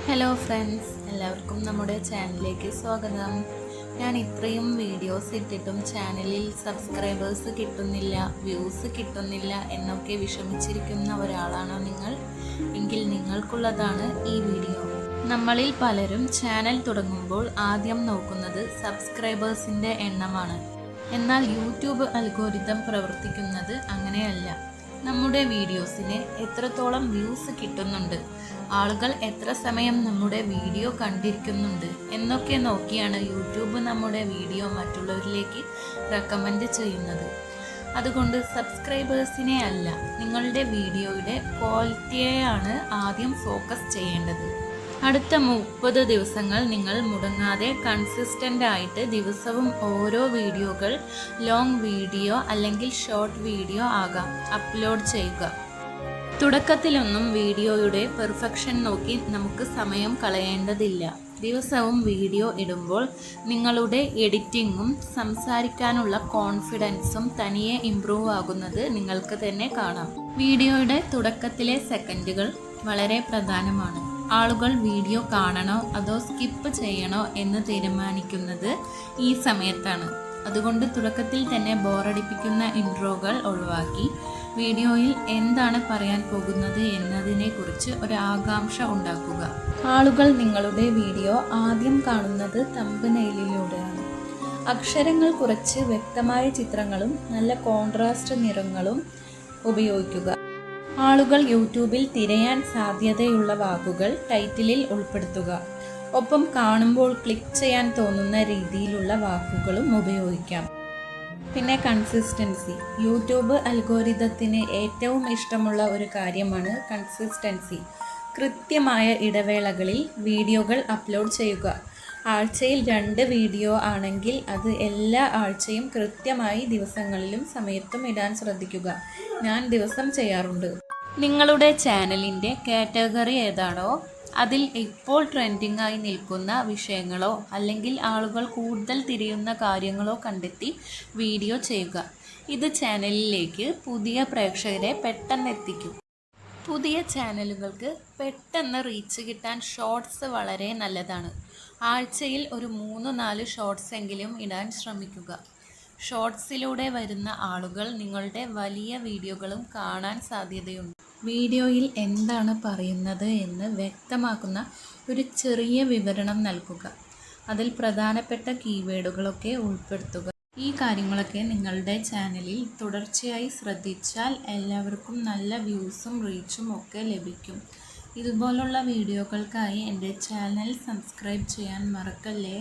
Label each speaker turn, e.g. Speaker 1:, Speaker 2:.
Speaker 1: Hello friends, എല്ലാവർക്കും നമ്മുടെ ചാനലിലേക്ക് സ്വാഗതം. ഞാൻ ഇത്രയും വീഡിയോസ് ഇട്ടിട്ടും ചാനലിൽ സബ്സ്ക്രൈബേഴ്സ് കിട്ടുന്നില്ല, വ്യൂസ് കിട്ടുന്നില്ല എന്നൊക്കെ വിഷമിച്ചിരിക്കുന്ന ഒരാളാണോ നിങ്ങൾ? എങ്കിൽ നിങ്ങൾക്കുള്ളതാണ് ഈ വീഡിയോ. നമ്മളിൽ പലരും ചാനൽ തുടങ്ങുമ്പോൾ ആദ്യം നോക്കുന്നത് സബ്സ്ക്രൈബേഴ്സിൻ്റെ എണ്ണമാണ്. എന്നാൽ യൂട്യൂബ് അൽഗോരിതം പ്രവർത്തിക്കുന്നത് അങ്ങനെയല്ല. നമ്മുടെ വീഡിയോസിന് എത്രത്തോളം വ്യൂസ് കിട്ടുന്നുണ്ട്, ആളുകൾ എത്ര സമയം നമ്മുടെ വീഡിയോ കണ്ടിരിക്കുന്നുണ്ട് എന്നൊക്കെ നോക്കിയാണ് യൂട്യൂബ് നമ്മുടെ വീഡിയോ മറ്റുള്ളവരിലേക്ക് റെക്കമെൻഡ് ചെയ്യുന്നത്. അതുകൊണ്ട് സബ്സ്ക്രൈബേഴ്സിനെ അല്ല, നിങ്ങളുടെ വീഡിയോയുടെ ക്വാളിറ്റിയെയാണ് ആദ്യം ഫോക്കസ് ചെയ്യേണ്ടത്. അടുത്ത 30 ദിവസങ്ങൾ നിങ്ങൾ മുടങ്ങാതെ കൺസിസ്റ്റൻ്റ് ആയിട്ട് ദിവസവും ഓരോ വീഡിയോകൾ, ലോങ് വീഡിയോ അല്ലെങ്കിൽ ഷോർട്ട് വീഡിയോ ആകാം, അപ്ലോഡ് ചെയ്യുക. തുടക്കത്തിലൊന്നും വീഡിയോയുടെ പെർഫെക്ഷൻ നോക്കി നമുക്ക് സമയം കളയേണ്ടതില്ല. ദിവസവും വീഡിയോ ഇടുമ്പോൾ നിങ്ങളുടെ എഡിറ്റിങ്ങും സംസാരിക്കാനുള്ള കോൺഫിഡൻസും തനിയെ ഇംപ്രൂവ് ആകുന്നത് നിങ്ങൾക്ക് തന്നെ കാണാം. വീഡിയോയുടെ തുടക്കത്തിലെ സെക്കൻഡുകൾ വളരെ പ്രധാനമാണ്. ആളുകൾ വീഡിയോ കാണണോ അതോ സ്കിപ്പ് ചെയ്യണോ എന്ന് തീരുമാനിക്കുന്നത് ഈ സമയത്താണ്. അതുകൊണ്ട് തുടക്കത്തിൽ തന്നെ ബോറടിപ്പിക്കുന്ന ഇൻട്രോകൾ ഒഴിവാക്കി വീഡിയോയിൽ എന്താണ് പറയാൻ പോകുന്നത് എന്നതിനെക്കുറിച്ച് ഒരു ആകാംക്ഷ ഉണ്ടാക്കുക. ആളുകൾ നിങ്ങളുടെ വീഡിയോ ആദ്യം കാണുന്നത് തംബ്നെയിലിലൂടെയാണ്. അക്ഷരങ്ങൾ കുറച്ച് വ്യക്തമായ ചിത്രങ്ങളും നല്ല കോൺട്രാസ്റ്റ് നിറങ്ങളും ഉപയോഗിക്കുക. ആളുകൾ യൂട്യൂബിൽ തിരയാൻ സാധ്യതയുള്ള വാക്കുകൾ ടൈറ്റിലിൽ ഉൾപ്പെടുത്തുക. ഒപ്പം കാണുമ്പോൾ ക്ലിക്ക് ചെയ്യാൻ തോന്നുന്ന രീതിയിലുള്ള വാക്കുകളും ഉപയോഗിക്കാം. പിന്നെ കൺസിസ്റ്റൻസി. യൂട്യൂബ് അൽഗോരിതത്തിന് ഏറ്റവും ഇഷ്ടമുള്ള ഒരു കാര്യമാണ് കൺസിസ്റ്റൻസി. കൃത്യമായ ഇടവേളകളിൽ വീഡിയോകൾ അപ്ലോഡ് ചെയ്യുക. ആഴ്ചയിൽ 2 വീഡിയോ ആണെങ്കിൽ അത് എല്ലാ ആഴ്ചയും കൃത്യമായി ദിവസങ്ങളിലും സമയത്തും ഇടാൻ ശ്രദ്ധിക്കുക. ഞാൻ ദിവസം ചെയ്യാറുണ്ട്. നിങ്ങളുടെ ചാനലിൻ്റെ കാറ്റഗറി ഏതാണോ അതിൽ ഇപ്പോൾ ട്രെൻഡിംഗ് ആയി നിൽക്കുന്ന വിഷയങ്ങളോ അല്ലെങ്കിൽ ആളുകൾ കൂടുതൽ തിരയുന്ന കാര്യങ്ങളോ കണ്ടെത്തി വീഡിയോ ചെയ്യുക. ഇത് ചാനലിലേക്ക് പുതിയ പ്രേക്ഷകരെ പെട്ടെന്ന് എത്തിക്കും. പുതിയ ചാനലുകൾക്ക് പെട്ടെന്ന് റീച്ച് കിട്ടാൻ ഷോർട്സ് വളരെ നല്ലതാണ്. ആഴ്ചയിൽ ഒരു 3-4 ഷോർട്സ് എങ്കിലും ഇടാൻ ശ്രമിക്കുക. ഷോർട്സിലൂടെ വരുന്ന ആളുകൾ നിങ്ങളുടെ വലിയ വീഡിയോകളും കാണാൻ സാധ്യതയുണ്ട്. വീഡിയോയിൽ എന്താണ് പറയുന്നത് എന്ന് വ്യക്തമാക്കുന്ന ഒരു ചെറിയ വിവരണം നൽകുക. അതിൽ പ്രധാനപ്പെട്ട കീവേഡുകളൊക്കെ ഉൾപ്പെടുത്തുക. ഈ കാര്യങ്ങളൊക്കെ നിങ്ങളുടെ ചാനലിൽ തുടർച്ചയായി ശ്രദ്ധിച്ചാൽ എല്ലാവർക്കും നല്ല വ്യൂസും റീച്ചും ഒക്കെ ലഭിക്കും. ഇതുപോലുള്ള വീഡിയോകൾക്കായി എൻ്റെ ചാനൽ സബ്സ്ക്രൈബ് ചെയ്യാൻ മറക്കല്ലേ.